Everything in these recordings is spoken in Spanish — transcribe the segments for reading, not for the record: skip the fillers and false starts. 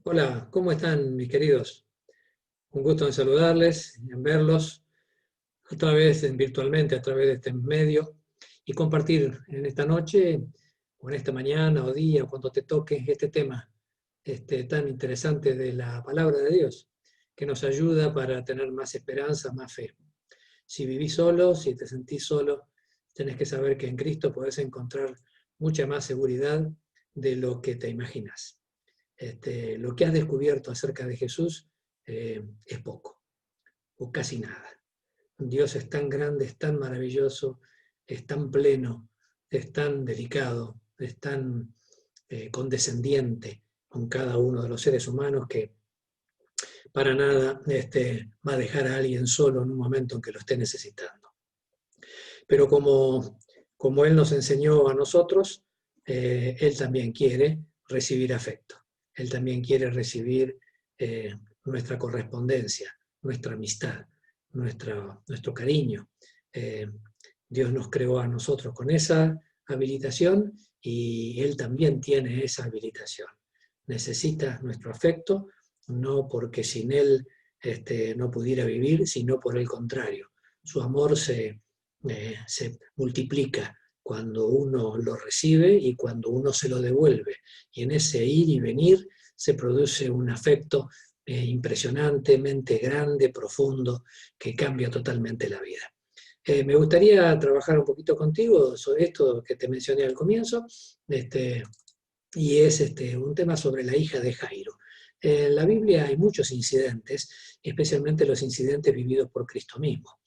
Hola, ¿cómo están mis queridos? Un gusto en saludarles, en verlos, otra vez virtualmente a través de este medio y compartir en esta noche o en esta mañana o día o cuando te toque este tema tan interesante de la palabra de Dios que nos ayuda para tener más esperanza, más fe. Si vivís solo, si te sentís solo, tenés que saber que en Cristo podés encontrar mucha más seguridad de lo que te imaginas. Lo que has descubierto acerca de Jesús es poco o casi nada. Dios es tan grande, es tan maravilloso, es tan pleno, es tan delicado, es tan condescendiente con cada uno de los seres humanos que para nada va a dejar a alguien solo en un momento en que lo esté necesitando. Pero como Él nos enseñó a nosotros, Él también quiere recibir afecto. Él también quiere recibir nuestra correspondencia, nuestra amistad, nuestro cariño. Eh, Dios nos creó a nosotros con esa habilitación y Él también tiene esa habilitación. Necesita nuestro afecto, no porque sin Él no pudiera vivir, sino por el contrario. Su amor se multiplica cuando uno lo recibe y cuando uno se lo devuelve. Y en ese ir y venir se produce un afecto impresionantemente grande, profundo, que cambia totalmente la vida. Me gustaría trabajar un poquito contigo sobre esto que te mencioné al comienzo, y es un tema sobre la hija de Jairo. En la Biblia hay muchos incidentes, especialmente los incidentes vividos por Cristo mismo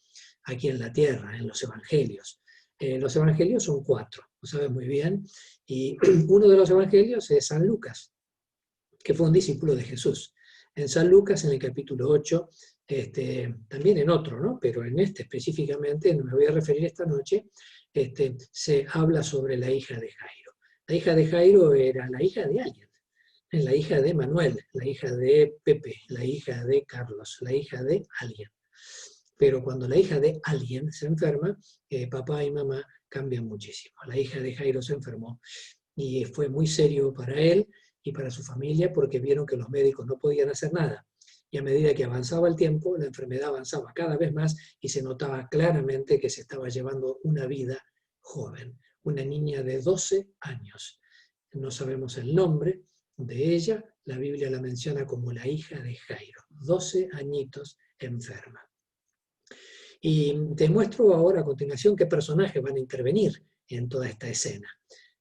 aquí en la tierra, en los evangelios. Los evangelios son 4, lo sabes muy bien, y uno de los evangelios es San Lucas, que fue un discípulo de Jesús. En San Lucas, en el capítulo 8, también en otro, ¿no? Pero en este específicamente, no me voy a referir esta noche, se habla sobre la hija de Jairo. La hija de Jairo era la hija de alguien, la hija de Manuel, la hija de Pepe, la hija de Carlos, la hija de alguien. Pero cuando la hija de alguien se enferma, papá y mamá cambian muchísimo. La hija de Jairo se enfermó y fue muy serio para él y para su familia porque vieron que los médicos no podían hacer nada. Y a medida que avanzaba el tiempo, la enfermedad avanzaba cada vez más y se notaba claramente que se estaba llevando una vida joven, una niña de 12 años. No sabemos el nombre de ella, la Biblia la menciona como la hija de Jairo, 12 añitos enferma. Y te muestro ahora a continuación qué personajes van a intervenir en toda esta escena.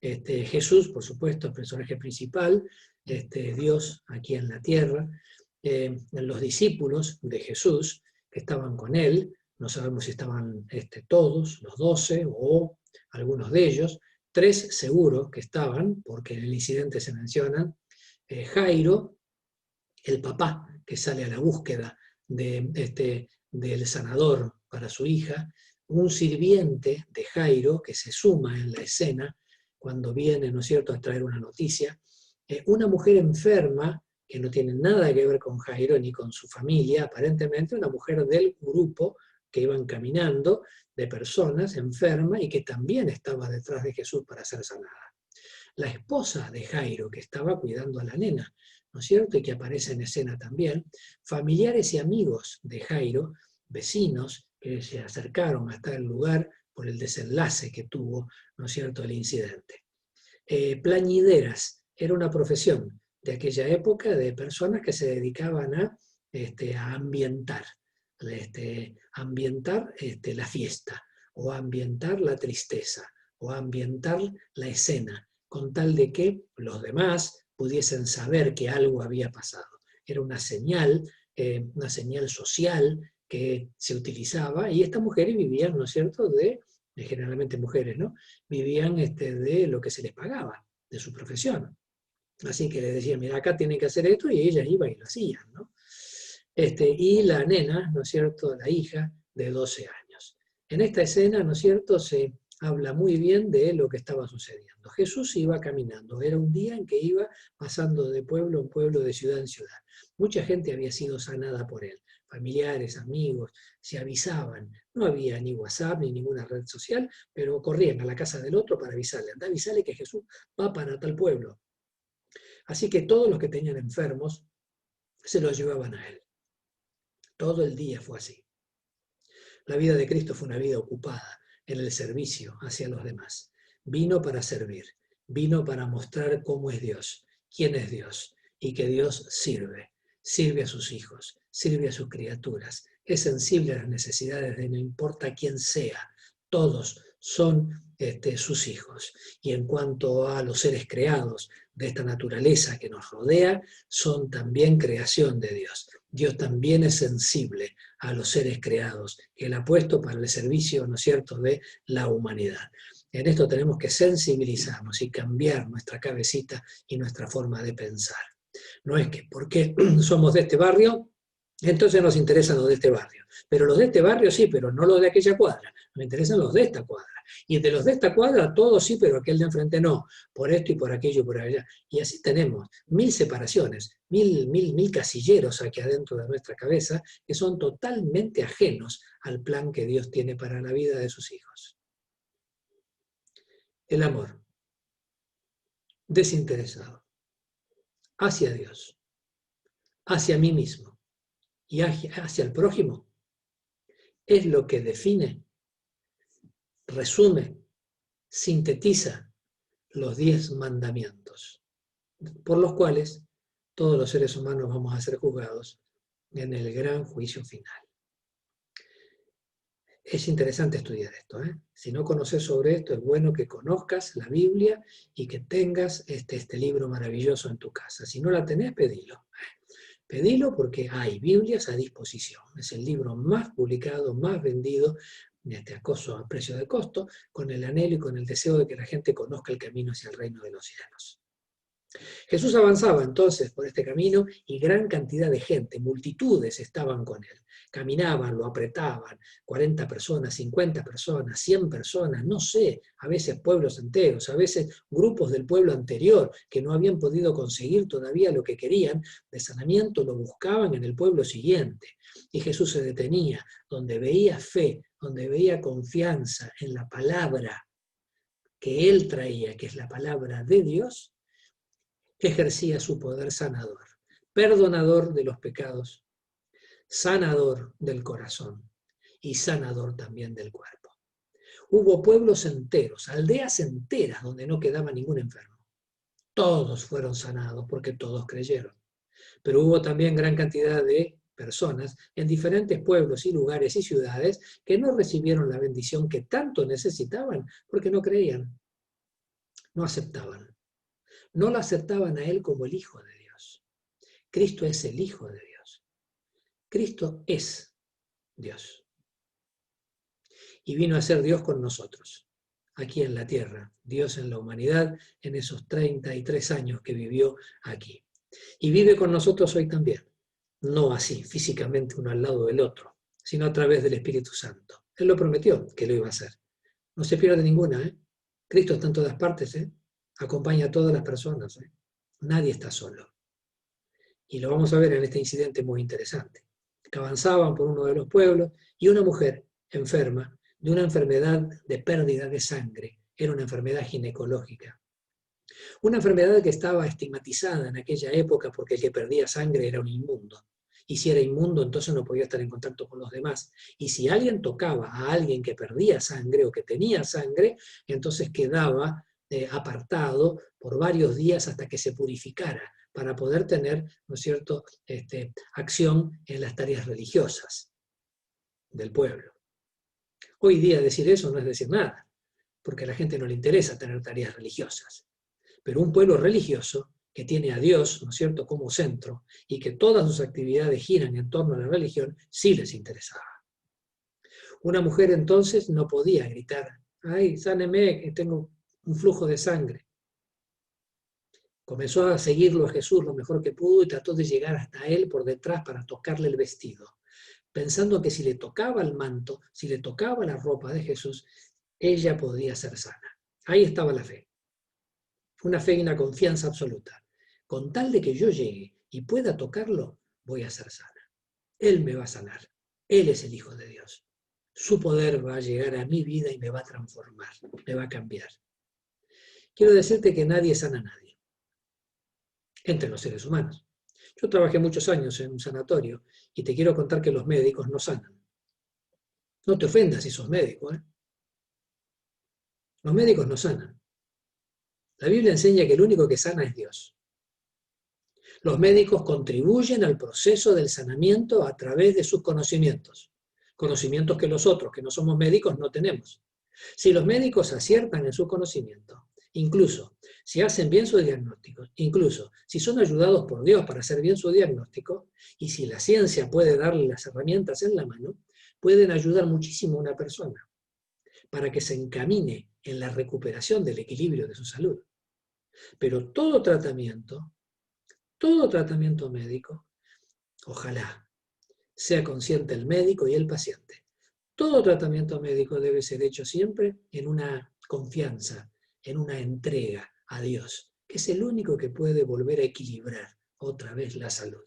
Jesús, por supuesto, el personaje principal, Dios aquí en la tierra, los discípulos de Jesús que estaban con él, no sabemos si estaban todos, los 12 o algunos de ellos, 3 seguros que estaban, porque en el incidente se mencionan, Jairo, el papá que sale a la búsqueda del sanador para su hija, un sirviente de Jairo que se suma en la escena cuando viene, ¿no es cierto?, a traer una noticia, una mujer enferma que no tiene nada que ver con Jairo ni con su familia, aparentemente una mujer del grupo que iban caminando de personas enfermas y que también estaba detrás de Jesús para ser sanada. La esposa de Jairo, que estaba cuidando a la nena, ¿no es cierto? Y que aparece en escena también, familiares y amigos de Jairo, vecinos que se acercaron hasta el lugar por el desenlace que tuvo, ¿no es cierto?, el incidente. Plañideras era una profesión de aquella época de personas que se dedicaban a ambientar, la fiesta, o a ambientar la tristeza, o a ambientar la escena, con tal de que los demás pudiesen saber que algo había pasado. Era una señal social que se utilizaba, y estas mujeres vivían, ¿no es cierto?, generalmente mujeres, ¿no?, vivían de lo que se les pagaba, de su profesión. Así que les decían, mira, acá tienen que hacer esto, y ellas iban y lo hacían, ¿no? Y la nena, ¿no es cierto?, la hija de 12 años. En esta escena, ¿no es cierto?, se habla muy bien de lo que estaba sucediendo. Jesús iba caminando, era un día en que iba pasando de pueblo en pueblo, de ciudad en ciudad. Mucha gente había sido sanada por él, familiares, amigos, se avisaban. No había ni WhatsApp ni ninguna red social, pero corrían a la casa del otro para avisarle, anda, avisarle que Jesús va para tal pueblo. Así que todos los que tenían enfermos se los llevaban a él. Todo el día fue así. La vida de Cristo fue una vida ocupada en el servicio hacia los demás. Vino para servir, vino para mostrar cómo es Dios, quién es Dios, y que Dios sirve a sus hijos, sirve a sus criaturas, es sensible a las necesidades de no importa quién sea, todos son sus hijos. Y en cuanto a los seres creados de esta naturaleza que nos rodea, son también creación de Dios. Dios también es sensible a los seres creados, que Él ha puesto para el servicio, ¿no es cierto?, de la humanidad. En esto tenemos que sensibilizarnos y cambiar nuestra cabecita y nuestra forma de pensar. No es que porque somos de este barrio, entonces nos interesan los de este barrio. Pero los de este barrio sí, pero no los de aquella cuadra. Nos interesan los de esta cuadra. Y de los de esta cuadra, todos sí, pero aquel de enfrente no. Por esto y por aquello y por allá. Y así tenemos 1000 separaciones, mil casilleros aquí adentro de nuestra cabeza que son totalmente ajenos al plan que Dios tiene para la vida de sus hijos. El amor desinteresado hacia Dios, hacia mí mismo y hacia el prójimo es lo que define, resume, sintetiza los 10 mandamientos, por los cuales todos los seres humanos vamos a ser juzgados en el gran juicio final. Es interesante estudiar esto, ¿eh? Si no conoces sobre esto, es bueno que conozcas la Biblia y que tengas este libro maravilloso en tu casa. Si no la tenés, pedilo. Pedilo porque hay Biblias a disposición. Es el libro más publicado, más vendido, acoso a precio de costo, con el anhelo y con el deseo de que la gente conozca el camino hacia el reino de los cielos. Jesús avanzaba entonces por este camino y gran cantidad de gente, multitudes estaban con él. Caminaban, lo apretaban, 40 personas, 50 personas, 100 personas, no sé, a veces pueblos enteros, a veces grupos del pueblo anterior que no habían podido conseguir todavía lo que querían de sanamiento, lo buscaban en el pueblo siguiente. Y Jesús se detenía, donde veía fe, donde veía confianza en la palabra que él traía, que es la palabra de Dios, ejercía su poder sanador, perdonador de los pecados, sanador del corazón y sanador también del cuerpo. Hubo pueblos enteros, aldeas enteras donde no quedaba ningún enfermo. Todos fueron sanados porque todos creyeron. Pero hubo también gran cantidad de personas en diferentes pueblos y lugares y ciudades que no recibieron la bendición que tanto necesitaban porque no creían, no aceptaban. No lo aceptaban a él como el Hijo de Dios. Cristo es el Hijo de Dios. Cristo es Dios. Y vino a ser Dios con nosotros, aquí en la tierra, Dios en la humanidad, en esos 33 años que vivió aquí. Y vive con nosotros hoy también. No así, físicamente uno al lado del otro, sino a través del Espíritu Santo. Él lo prometió que lo iba a hacer. No se pierde ninguna, ¿eh? Cristo está en todas partes, ¿eh? Acompaña a todas las personas, ¿eh? Nadie está solo. Y lo vamos a ver en este incidente muy interesante. Que avanzaban por uno de los pueblos y una mujer enferma de una enfermedad de pérdida de sangre. Era una enfermedad ginecológica. Una enfermedad que estaba estigmatizada en aquella época porque el que perdía sangre era un inmundo. Y si era inmundo, entonces no podía estar en contacto con los demás. Y si alguien tocaba a alguien que perdía sangre o que tenía sangre, entonces quedaba apartado por varios días hasta que se purificara, para poder tener, ¿no es cierto?, acción en las tareas religiosas del pueblo. Hoy día decir eso no es decir nada, porque a la gente no le interesa tener tareas religiosas. Pero un pueblo religioso que tiene a Dios, ¿no es cierto?, como centro, y que todas sus actividades giran en torno a la religión, sí les interesaba. Una mujer entonces no podía gritar, ¡ay, sáneme, que tengo un flujo de sangre! Comenzó a seguirlo a Jesús lo mejor que pudo y trató de llegar hasta él por detrás para tocarle el vestido, pensando que si le tocaba el manto, si le tocaba la ropa de Jesús, ella podía ser sana. Ahí estaba la fe. Una fe y una confianza absoluta. Con tal de que yo llegue y pueda tocarlo, voy a ser sana. Él me va a sanar. Él es el Hijo de Dios. Su poder va a llegar a mi vida y me va a transformar, me va a cambiar. Quiero decirte que nadie sana a nadie. entre los seres humanos. Yo trabajé muchos años en un sanatorio y te quiero contar que los médicos no sanan. No te ofendas si sos médico, ¿eh? Los médicos no sanan. La Biblia enseña que el único que sana es Dios. Los médicos contribuyen al proceso del sanamiento a través de sus conocimientos. Conocimientos que los otros, que no somos médicos, no tenemos. Si los médicos aciertan en su conocimiento, incluso si hacen bien sus diagnósticos, incluso si son ayudados por Dios para hacer bien su diagnóstico, y si la ciencia puede darle las herramientas en la mano, pueden ayudar muchísimo a una persona para que se encamine en la recuperación del equilibrio de su salud. Pero todo tratamiento médico, ojalá sea consciente el médico y el paciente. Todo tratamiento médico debe ser hecho siempre en una confianza, en una entrega a Dios, que es el único que puede volver a equilibrar otra vez la salud.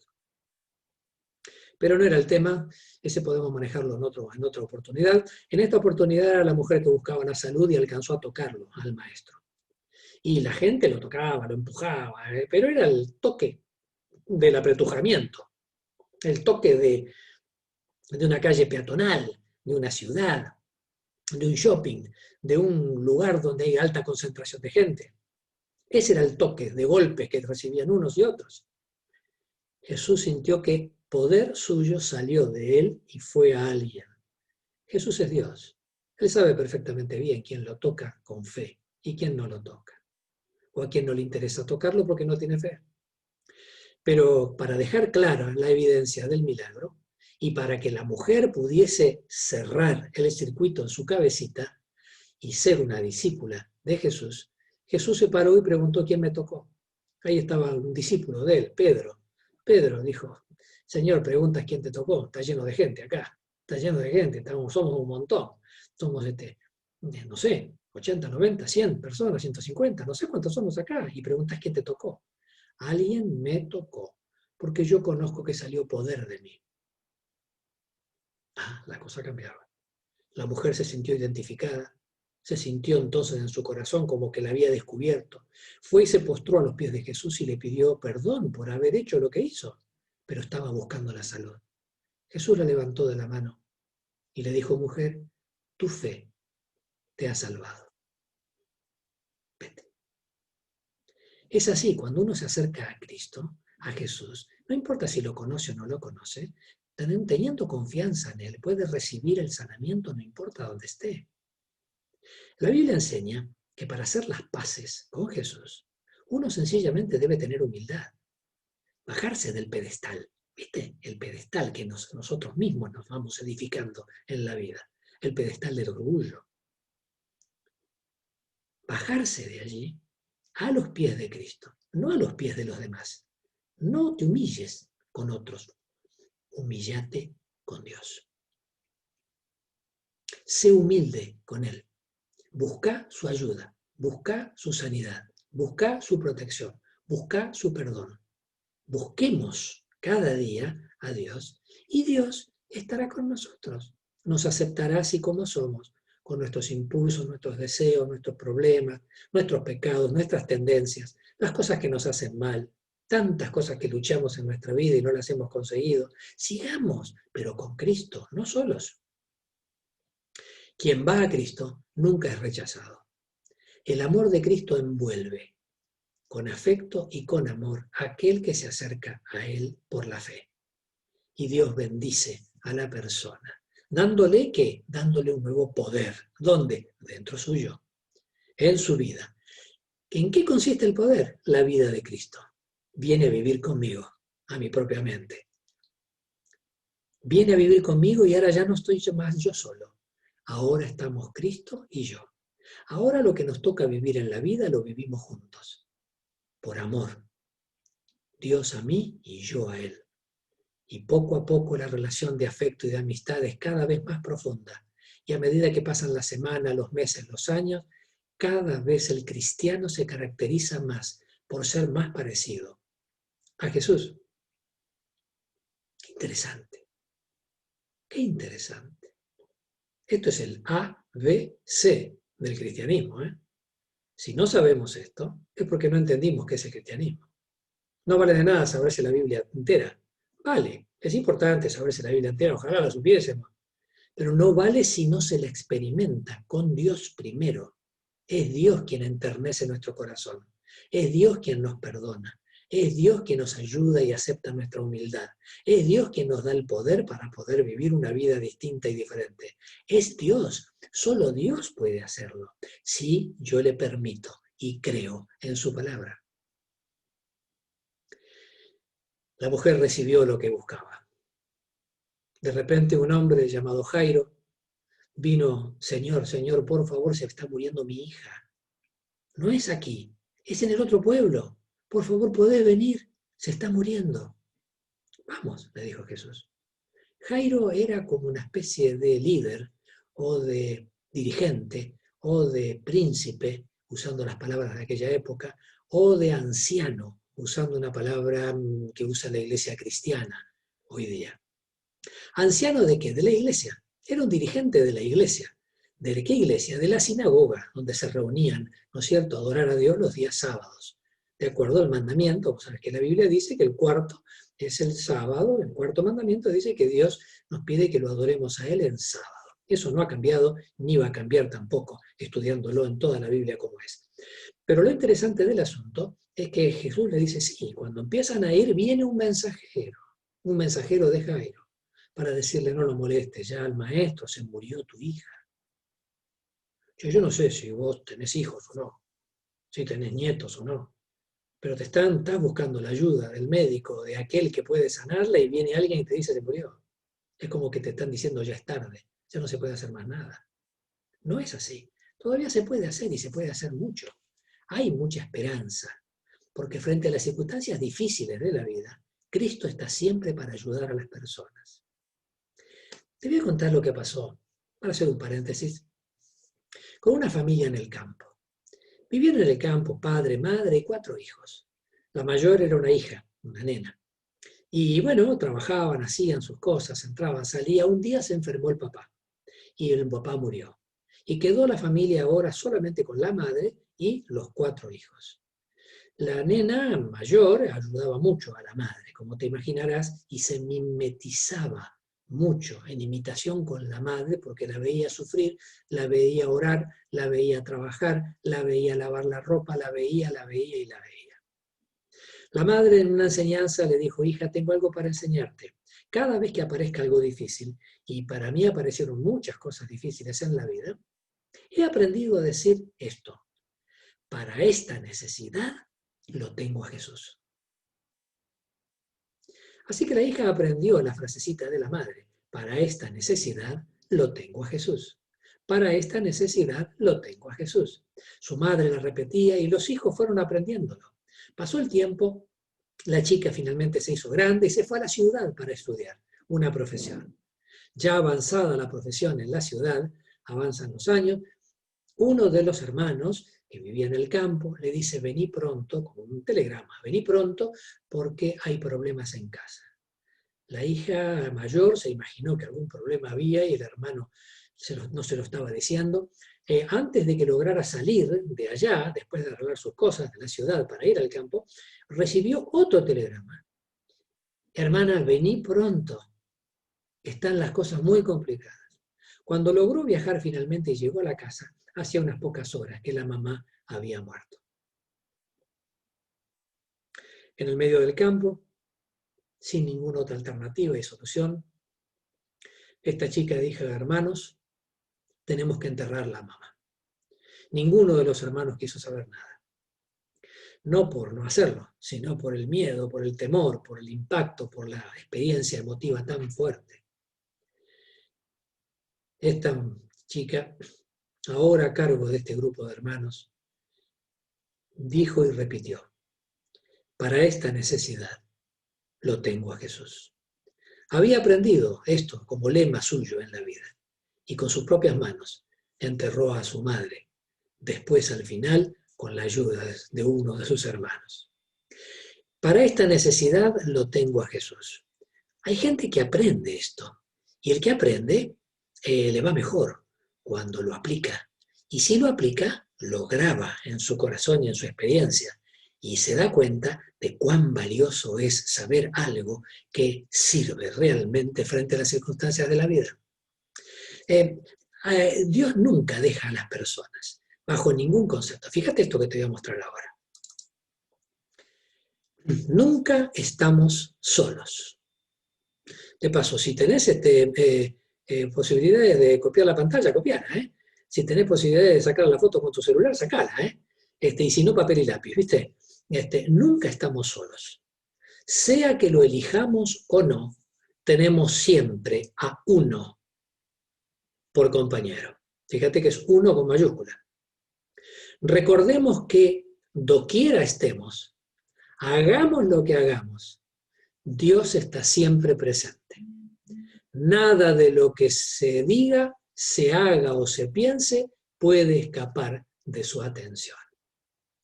Pero no era el tema, ese podemos manejarlo en otra oportunidad. En esta oportunidad era la mujer que buscaba la salud y alcanzó a tocarlo al maestro. Y la gente lo tocaba, lo empujaba, pero era el toque del apretujamiento, el toque de una calle peatonal, de una ciudad, de un shopping, de un lugar donde hay alta concentración de gente. Ese era el toque de golpes que recibían unos y otros. Jesús sintió que poder suyo salió de él y fue a alguien. Jesús es Dios. Él sabe perfectamente bien quién lo toca con fe y quién no lo toca. O a quien no le interesa tocarlo porque no tiene fe. Pero para dejar clara la evidencia del milagro y para que la mujer pudiese cerrar el circuito en su cabecita y ser una discípula de Jesús, Jesús se paró y preguntó quién me tocó. Ahí estaba un discípulo de él, Pedro. Pedro dijo, Señor, preguntas quién te tocó, está lleno de gente acá, está lleno de gente, somos un montón, somos no sé, 80, 90, 100 personas, 150, no sé cuántos somos acá, y preguntas quién te tocó. Alguien me tocó, porque yo conozco que salió poder de mí. La cosa cambiaba. La mujer se sintió identificada, se sintió entonces en su corazón como que la había descubierto. Fue y se postró a los pies de Jesús y le pidió perdón por haber hecho lo que hizo, pero estaba buscando la salud. Jesús la levantó de la mano y le dijo, mujer, tu fe te ha salvado. Vete. Es así, cuando uno se acerca a Cristo, a Jesús, no importa si lo conoce o no lo conoce, teniendo confianza en Él, puede recibir el sanamiento no importa dónde esté. La Biblia enseña que para hacer las paces con Jesús, uno sencillamente debe tener humildad, bajarse del pedestal. ¿Viste? El pedestal que nosotros mismos nos vamos edificando en la vida, el pedestal del orgullo. Bajarse de allí a los pies de Cristo, no a los pies de los demás. No te humilles con otros, humíllate con Dios. Sé humilde con Él. Busca su ayuda, busca su sanidad, busca su protección, busca su perdón. Busquemos cada día a Dios y Dios estará con nosotros. Nos aceptará así como somos, con nuestros impulsos, nuestros deseos, nuestros problemas, nuestros pecados, nuestras tendencias, las cosas que nos hacen mal, tantas cosas que luchamos en nuestra vida y no las hemos conseguido. Sigamos, pero con Cristo, no solos. Quien va a Cristo nunca es rechazado. El amor de Cristo envuelve con afecto y con amor a aquel que se acerca a Él por la fe. Y Dios bendice a la persona, dándole ¿qué? Dándole un nuevo poder. ¿Dónde? Dentro suyo, en su vida. ¿En qué consiste el poder? La vida de Cristo. Viene a vivir conmigo, a mi propia mente. Viene a vivir conmigo y ahora ya no estoy más yo solo. Ahora estamos Cristo y yo. Ahora lo que nos toca vivir en la vida lo vivimos juntos, por amor. Dios a mí y yo a Él. Y poco a poco la relación de afecto y de amistad es cada vez más profunda. Y a medida que pasan las semanas, los meses, los años, cada vez el cristiano se caracteriza más por ser más parecido a Jesús. Qué interesante. Qué interesante. Esto es el ABC del cristianismo. Si no sabemos esto, es porque no entendimos qué es el cristianismo. No vale de nada saberse la Biblia entera. Vale, es importante saberse la Biblia entera, ojalá la supiésemos. Pero no vale si no se la experimenta con Dios primero. Es Dios quien enternece nuestro corazón. Es Dios quien nos perdona. Es Dios quien nos ayuda y acepta nuestra humildad. Es Dios quien nos da el poder para poder vivir una vida distinta y diferente. Es Dios. Solo Dios puede hacerlo. Si yo le permito y creo en su palabra. La mujer recibió lo que buscaba. De repente un hombre llamado Jairo vino: Señor, Señor, por favor, se está muriendo mi hija. No es aquí, es en el otro pueblo. Por favor, ¿podés venir? Se está muriendo. Vamos, le dijo Jesús. Jairo era como una especie de líder o de dirigente o de príncipe, usando las palabras de aquella época, o de anciano, usando una palabra que usa la iglesia cristiana hoy día. ¿Anciano de qué? De la iglesia. Era un dirigente de la iglesia. ¿De qué iglesia? De la sinagoga, donde se reunían, ¿no es cierto?, a adorar a Dios los días sábados. De acuerdo al mandamiento, vos sabés que la Biblia dice que el cuarto es el sábado, el cuarto mandamiento dice que Dios nos pide que lo adoremos a Él en sábado. Eso no ha cambiado, ni va a cambiar tampoco, estudiándolo en toda la Biblia como es. Pero lo interesante del asunto es que Jesús le dice, sí, cuando empiezan a ir, viene un mensajero de Jairo, para decirle: no lo molestes, ya al maestro, se murió tu hija. Yo no sé si vos tenés hijos o no, si tenés nietos o no, pero estás buscando la ayuda del médico, de aquel que puede sanarla, y viene alguien y te dice: se murió. Es como que te están diciendo: ya es tarde, ya no se puede hacer más nada. No es así. Todavía se puede hacer y se puede hacer mucho. Hay mucha esperanza, porque frente a las circunstancias difíciles de la vida, Cristo está siempre para ayudar a las personas. Te voy a contar lo que pasó, para hacer un paréntesis, con una familia en el campo. Vivían en el campo padre, madre y 4 hijos. La mayor era una hija, una nena. Y bueno, trabajaban, hacían sus cosas, entraban, salían. Un día se enfermó el papá y el papá murió. Y quedó la familia ahora solamente con la madre y los 4 hijos. La nena mayor ayudaba mucho a la madre, como te imaginarás, y se mimetizaba mucho en imitación con la madre, porque la veía sufrir, la veía orar, la veía trabajar, la veía lavar la ropa, la veía y la veía. La madre en una enseñanza le dijo: hija, tengo algo para enseñarte. Cada vez que aparezca algo difícil, y para mí aparecieron muchas cosas difíciles en la vida, he aprendido a decir esto: para esta necesidad lo tengo a Jesús. Así que la hija aprendió la frasecita de la madre: para esta necesidad lo tengo a Jesús. Para esta necesidad lo tengo a Jesús. Su madre la repetía y los hijos fueron aprendiéndolo. Pasó el tiempo, la chica finalmente se hizo grande y se fue a la ciudad para estudiar una profesión. Ya avanzada la profesión en la ciudad, avanzan los años, uno de los hermanos que vivía en el campo le dice: vení pronto, con un telegrama, vení pronto porque hay problemas en casa. La hija mayor se imaginó que algún problema había y el hermano no se lo estaba diciendo. Antes de que lograra salir de allá, después de arreglar sus cosas de la ciudad para ir al campo, recibió otro telegrama: hermana, vení pronto, están las cosas muy complicadas. Cuando logró viajar finalmente y llegó a la casa, hacía unas pocas horas que la mamá había muerto. En el medio del campo, sin ninguna otra alternativa y solución, esta chica dijo: hermanos, tenemos que enterrar a la mamá. Ninguno de los hermanos quiso saber nada. No por no hacerlo, sino por el miedo, por el temor, por el impacto, por la experiencia emotiva tan fuerte. Esta chica, ahora a cargo de este grupo de hermanos, dijo y repitió: para esta necesidad lo tengo a Jesús. Había aprendido esto como lema suyo en la vida y con sus propias manos enterró a su madre, después al final con la ayuda de uno de sus hermanos. Para esta necesidad lo tengo a Jesús. Hay gente que aprende esto y el que aprende le va mejor cuando lo aplica. Y si lo aplica, lo graba en su corazón y en su experiencia. y se da cuenta de cuán valioso es saber algo que sirve realmente frente a las circunstancias de la vida. Dios nunca deja a las personas, bajo ningún concepto. Fíjate esto que te voy a mostrar ahora. Nunca estamos solos. De paso, si tenés posibilidades de copiar la pantalla, copiala, ¿eh? Si tenés posibilidades de sacar la foto con tu celular, sacala, ¿eh? Y si no, papel y lápiz, ¿viste? Nunca estamos solos. Sea que lo elijamos o no, tenemos siempre a uno por compañero. Fíjate que es uno con mayúscula. Recordemos que doquiera estemos, hagamos lo que hagamos, Dios está siempre presente. Nada de lo que se diga, se haga o se piense puede escapar de su atención.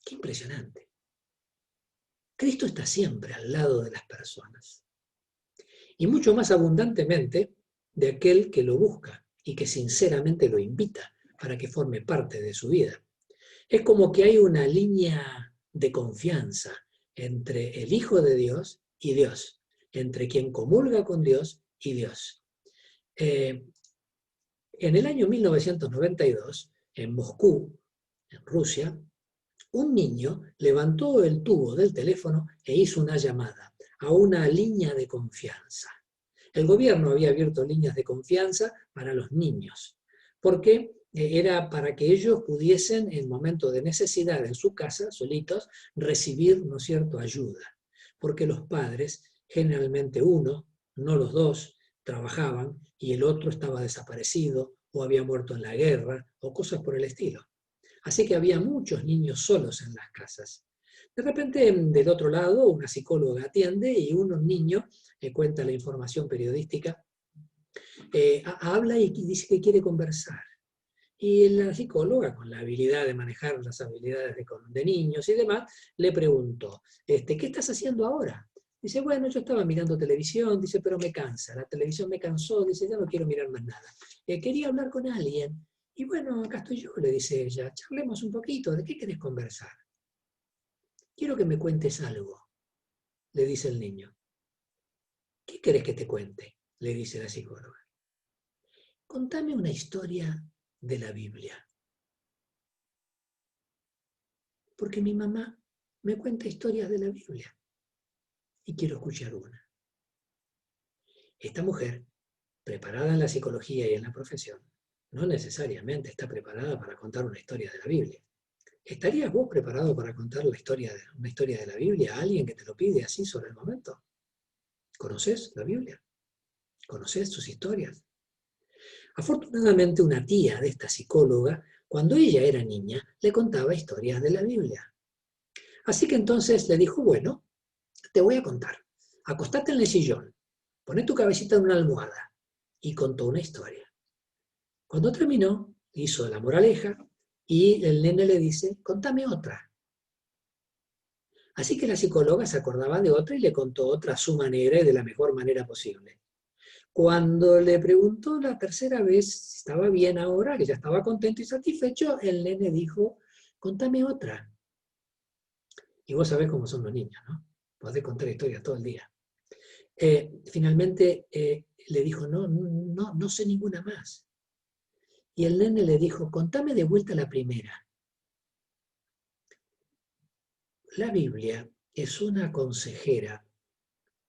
Qué impresionante. Cristo está siempre al lado de las personas. Y mucho más abundantemente de aquel que lo busca y que sinceramente lo invita para que forme parte de su vida. Es como que hay una línea de confianza entre el Hijo de Dios y Dios, entre quien comulga con Dios y Dios. En el año 1992, en Moscú, en Rusia, un niño levantó el tubo del teléfono e hizo una llamada a una línea de confianza. El gobierno había abierto líneas de confianza para los niños, porque era para que ellos pudiesen, en momentos de necesidad en su casa, solitos, recibir, ¿no es cierto?, ayuda. Porque los padres, generalmente uno, no los dos, trabajaban y el otro estaba desaparecido o había muerto en la guerra o cosas por el estilo. Así que había muchos niños solos en las casas. De repente, del otro lado, una psicóloga atiende y un niño cuenta la información periodística, habla y dice que quiere conversar. Y la psicóloga, con la habilidad de manejar las habilidades de niños y demás, le preguntó, ¿qué estás haciendo ahora? Dice, bueno, yo estaba mirando televisión, dice, pero me cansa, la televisión me cansó, dice, ya no quiero mirar más nada. Quería hablar con alguien. Y bueno, acá estoy yo, le dice ella, charlemos un poquito, ¿de qué querés conversar? Quiero que me cuentes algo, le dice el niño. ¿Qué querés que te cuente?, le dice la psicóloga. Contame una historia de la Biblia. Porque mi mamá me cuenta historias de la Biblia y quiero escuchar una. Esta mujer, preparada en la psicología y en la profesión, no necesariamente está preparada para contar una historia de la Biblia. ¿Estarías vos preparado para contar una historia de la Biblia a alguien que te lo pide así sobre el momento? ¿Conoces la Biblia? ¿Conoces sus historias? Afortunadamente, una tía de esta psicóloga, cuando ella era niña, le contaba historias de la Biblia. Así que entonces le dijo, bueno, te voy a contar. Acostate en el sillón, poné tu cabecita en una almohada, y contó una historia. Cuando terminó, hizo la moraleja, y el nene le dice, contame otra. Así que la psicóloga se acordaba de otra y le contó otra a su manera y de la mejor manera posible. Cuando le preguntó la tercera vez si estaba bien ahora, que ya estaba contento y satisfecho, el nene dijo, contame otra. Y vos sabés cómo son los niños, ¿no? Podés contar historias todo el día. Finalmente le dijo, no sé ninguna más. Y el nene le dijo, contame de vuelta la primera. La Biblia es una consejera,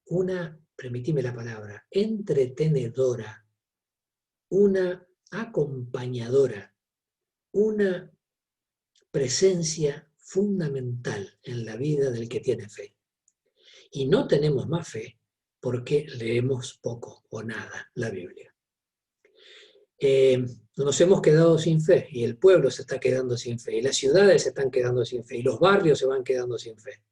una, permitime la palabra, entretenedora, una acompañadora, una presencia fundamental en la vida del que tiene fe. Y no tenemos más fe porque leemos poco o nada la Biblia. Nos hemos quedado sin fe y el pueblo se está quedando sin fe y las ciudades se están quedando sin fe y los barrios se van quedando sin fe.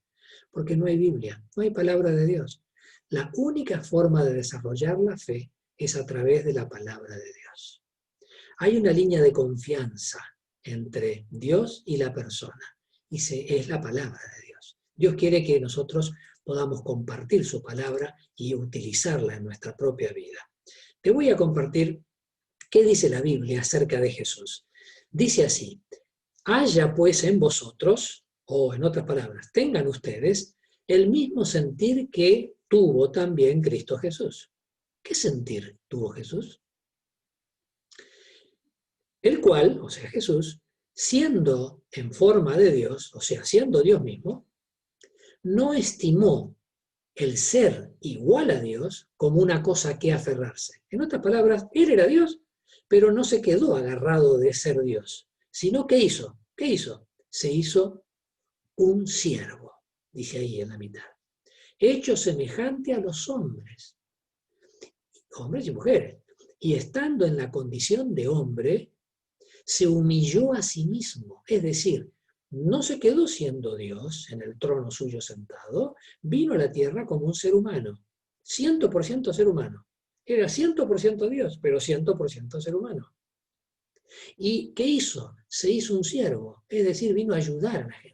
Porque no hay Biblia, no hay palabra de Dios. La única forma de desarrollar la fe es a través de la palabra de Dios. Hay una línea de confianza entre Dios y la persona, y es la palabra de Dios. Dios quiere que nosotros podamos compartir su palabra y utilizarla en nuestra propia vida. Te voy a compartir qué dice la Biblia acerca de Jesús. Dice así, haya pues en vosotros, O en otras palabras, tengan ustedes el mismo sentir que tuvo también Cristo Jesús. ¿Qué sentir tuvo Jesús? El cual, o sea, Jesús, siendo en forma de Dios, o sea, siendo Dios mismo, no estimó el ser igual a Dios como una cosa que aferrarse. En otras palabras, Él era Dios, pero no se quedó agarrado de ser Dios, sino ¿qué hizo? ¿Qué hizo? Se hizo un siervo, dice ahí en la mitad, hecho semejante a los hombres y mujeres, y estando en la condición de hombre, se humilló a sí mismo, es decir, no se quedó siendo Dios en el trono suyo sentado, vino a la tierra como un ser humano, 100% ser humano. Era 100% Dios, pero 100% ser humano. ¿Y qué hizo? Se hizo un siervo, es decir, vino a ayudar a la gente.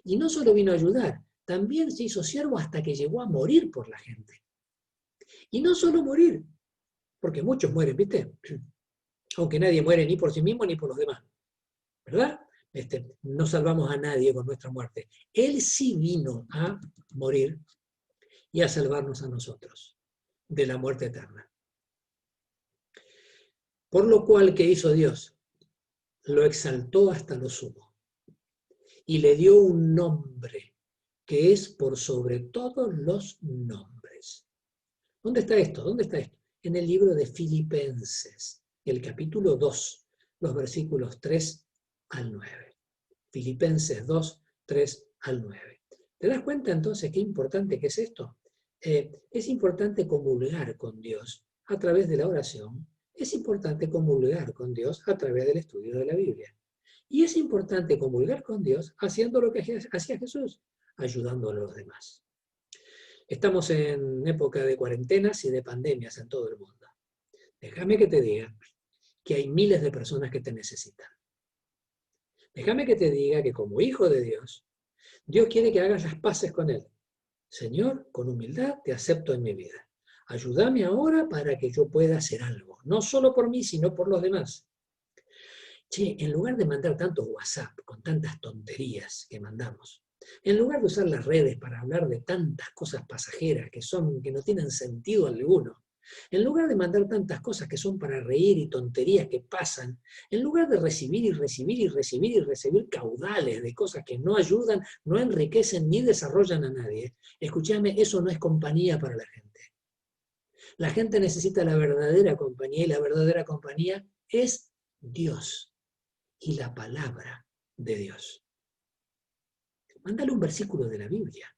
Y no solo vino a ayudar, también se hizo siervo hasta que llegó a morir por la gente. Y no solo morir, porque muchos mueren, ¿viste? Aunque nadie muere ni por sí mismo ni por los demás, ¿verdad? No salvamos a nadie con nuestra muerte. Él sí vino a morir y a salvarnos a nosotros de la muerte eterna. Por lo cual, ¿qué hizo Dios? Lo exaltó hasta lo sumo y le dio un nombre que es por sobre todos los nombres. ¿Dónde está esto? ¿Dónde está esto? En el libro de Filipenses, el capítulo 2, los versículos 3 al 9. Filipenses 2, 3 al 9. ¿Te das cuenta entonces qué importante que es esto? Es importante comulgar con Dios a través de la oración, es importante comulgar con Dios a través del estudio de la Biblia. Y es importante comulgar con Dios haciendo lo que hacía Jesús, ayudando a los demás. Estamos en época de cuarentenas y de pandemias en todo el mundo. Déjame que te diga que hay miles de personas que te necesitan. Déjame que te diga que como hijo de Dios, Dios quiere que hagas las paces con Él. Señor, con humildad te acepto en mi vida. Ayúdame ahora para que yo pueda hacer algo, no solo por mí, sino por los demás. Che, en lugar de mandar tantos WhatsApp con tantas tonterías que mandamos, en lugar de usar las redes para hablar de tantas cosas pasajeras que no tienen sentido alguno, en lugar de mandar tantas cosas que son para reír y tonterías que pasan, en lugar de recibir y recibir y recibir y recibir caudales de cosas que no ayudan, no enriquecen ni desarrollan a nadie, escúchame, eso no es compañía para la gente. La gente necesita la verdadera compañía y la verdadera compañía es Dios y la palabra de Dios. Mándale un versículo de la Biblia.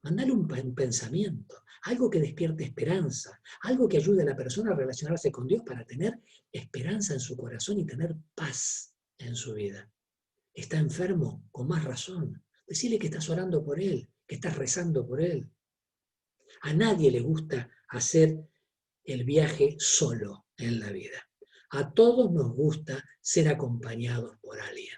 Mándale un pensamiento, algo que despierte esperanza, algo que ayude a la persona a relacionarse con Dios para tener esperanza en su corazón y tener paz en su vida. Está enfermo, con más razón. Decirle que estás orando por él, que estás rezando por él. A nadie le gusta hacer el viaje solo en la vida. A todos nos gusta ser acompañados por alguien.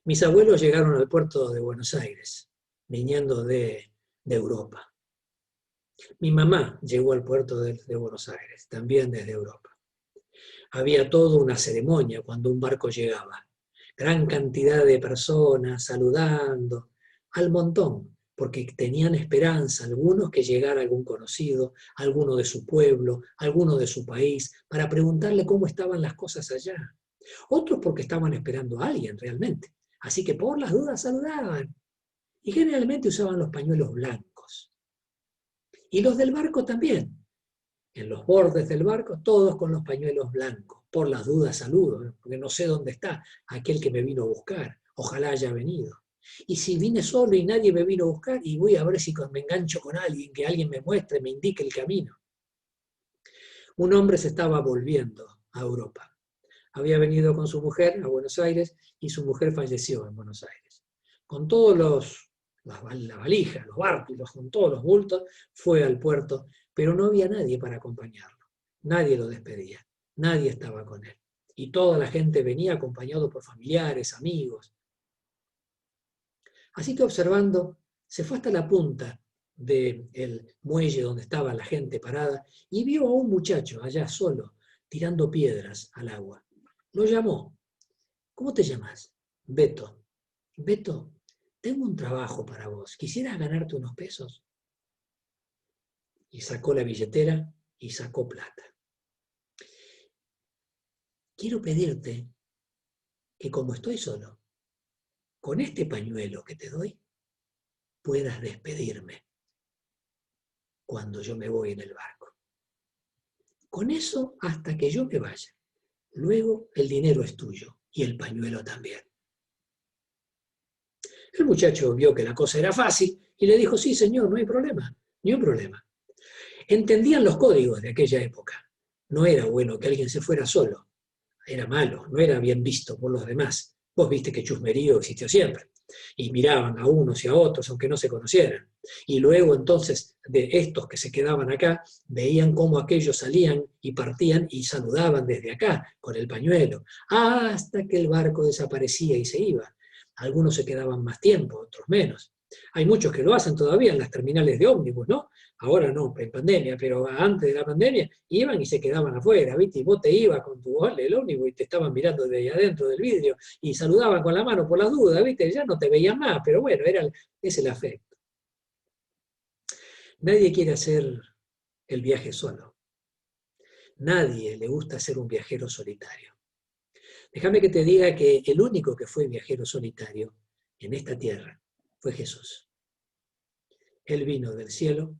Mis abuelos llegaron al puerto de Buenos Aires, viniendo de Europa. Mi mamá llegó al puerto de Buenos Aires, también desde Europa. Había toda una ceremonia cuando un barco llegaba. Gran cantidad de personas saludando, al montón, porque tenían esperanza, algunos que llegara algún conocido, alguno de su pueblo, alguno de su país, para preguntarle cómo estaban las cosas allá. Otros porque estaban esperando a alguien realmente. Así que por las dudas saludaban. Y generalmente usaban los pañuelos blancos. Y los del barco también. En los bordes del barco, todos con los pañuelos blancos. Por las dudas saludo, porque no sé dónde está aquel que me vino a buscar. Ojalá haya venido. Y si vine solo y nadie me vino a buscar, y voy a ver si me engancho con alguien, que alguien me muestre, me indique el camino. Un hombre se estaba volviendo a Europa. Había venido con su mujer a Buenos Aires y su mujer falleció en Buenos Aires. Con todos la valija, los barcos, con todos los bultos, fue al puerto, pero no había nadie para acompañarlo. Nadie lo despedía, nadie estaba con él. Y toda la gente venía acompañado por familiares, amigos. Así que observando, se fue hasta la punta del muelle donde estaba la gente parada y vio a un muchacho allá solo, tirando piedras al agua. Lo llamó. ¿Cómo te llamas? Beto. Beto, tengo un trabajo para vos, ¿quisieras ganarte unos pesos? Y sacó la billetera y sacó plata. Quiero pedirte que como estoy solo, con este pañuelo que te doy, puedas despedirme cuando yo me voy en el barco. Con eso hasta que yo me vaya. Luego el dinero es tuyo y el pañuelo también. El muchacho vio que la cosa era fácil y le dijo, sí, señor, no hay problema, ni un problema. Entendían los códigos de aquella época. No era bueno que alguien se fuera solo. Era malo, no era bien visto por los demás. Vos viste que chusmerío existió siempre. Y miraban a unos y a otros, aunque no se conocieran. Y luego entonces de estos que se quedaban acá, veían cómo aquellos salían y partían y saludaban desde acá, con el pañuelo, hasta que el barco desaparecía y se iba. Algunos se quedaban más tiempo, otros menos. Hay muchos que lo hacen todavía en las terminales de ómnibus, ¿no? Ahora no, en pandemia, pero antes de la pandemia iban y se quedaban afuera, ¿viste? Y vos te ibas con tu el ómnibus y te estaban mirando desde ahí adentro del vidrio y saludaban con la mano por las dudas, ¿viste? Ya no te veían más, pero bueno, es el afecto. Nadie quiere hacer el viaje solo. Nadie le gusta ser un viajero solitario. Déjame que te diga que el único que fue viajero solitario en esta tierra fue Jesús. Él vino del cielo,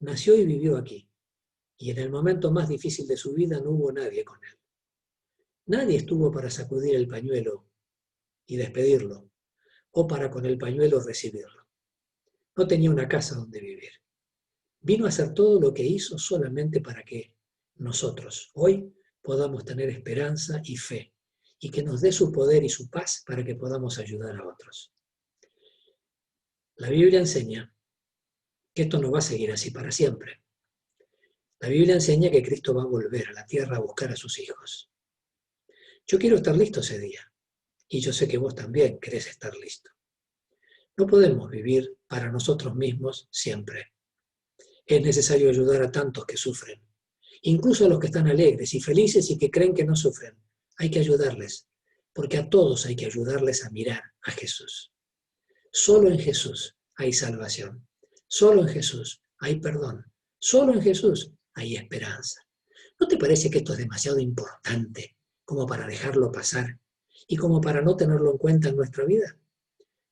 nació y vivió aquí. Y en el momento más difícil de su vida no hubo nadie con él. Nadie estuvo para sacudir el pañuelo y despedirlo, o para con el pañuelo recibirlo. No tenía una casa donde vivir. Vino a hacer todo lo que hizo solamente para que nosotros hoy podamos tener esperanza y fe, y que nos dé su poder y su paz para que podamos ayudar a otros. La Biblia enseña que esto no va a seguir así para siempre. La Biblia enseña que Cristo va a volver a la tierra a buscar a sus hijos. Yo quiero estar listo ese día, y yo sé que vos también querés estar listo. No podemos vivir para nosotros mismos siempre. Es necesario ayudar a tantos que sufren, incluso a los que están alegres y felices y que creen que no sufren. Hay que ayudarles, porque a todos hay que ayudarles a mirar a Jesús. Solo en Jesús hay salvación, solo en Jesús hay perdón, solo en Jesús hay esperanza. ¿No te parece que esto es demasiado importante como para dejarlo pasar y como para no tenerlo en cuenta en nuestra vida?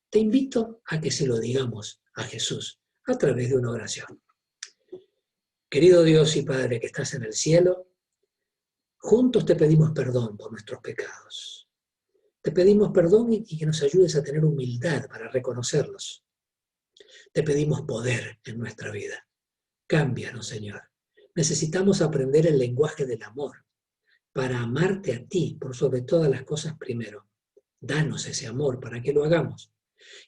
Te invito a que se lo digamos a Jesús a través de una oración. Querido Dios y Padre que estás en el cielo, juntos te pedimos perdón por nuestros pecados. Te pedimos perdón y que nos ayudes a tener humildad para reconocerlos. Te pedimos poder en nuestra vida. Cámbianos, Señor. Necesitamos aprender el lenguaje del amor para amarte a ti por sobre todas las cosas primero. Danos ese amor para que lo hagamos.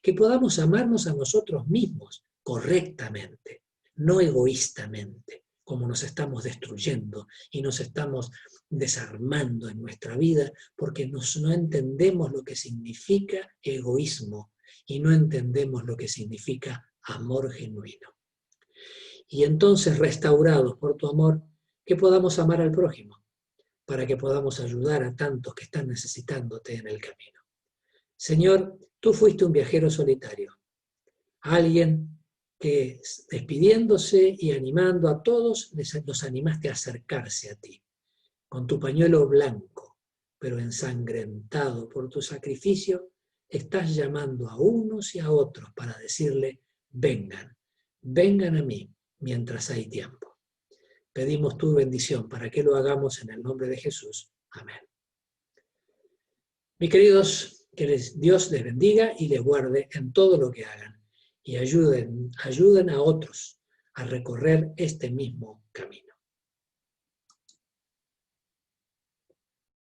Que podamos amarnos a nosotros mismos correctamente, no egoístamente, como nos estamos destruyendo y nos estamos desarmando en nuestra vida porque no entendemos lo que significa egoísmo y no entendemos lo que significa amor genuino. Y entonces, restaurados por tu amor, que podamos amar al prójimo, para que podamos ayudar a tantos que están necesitándote en el camino. Señor, tú fuiste un viajero solitario, alguien que despidiéndose y animando a todos, los animaste a acercarse a ti, con tu pañuelo blanco, pero ensangrentado por tu sacrificio, estás llamando a unos y a otros para decirle, vengan, vengan a mí mientras hay tiempo. Pedimos tu bendición para que lo hagamos en el nombre de Jesús. Amén. Mis queridos, que Dios les bendiga y les guarde en todo lo que hagan y ayuden a otros a recorrer este mismo camino.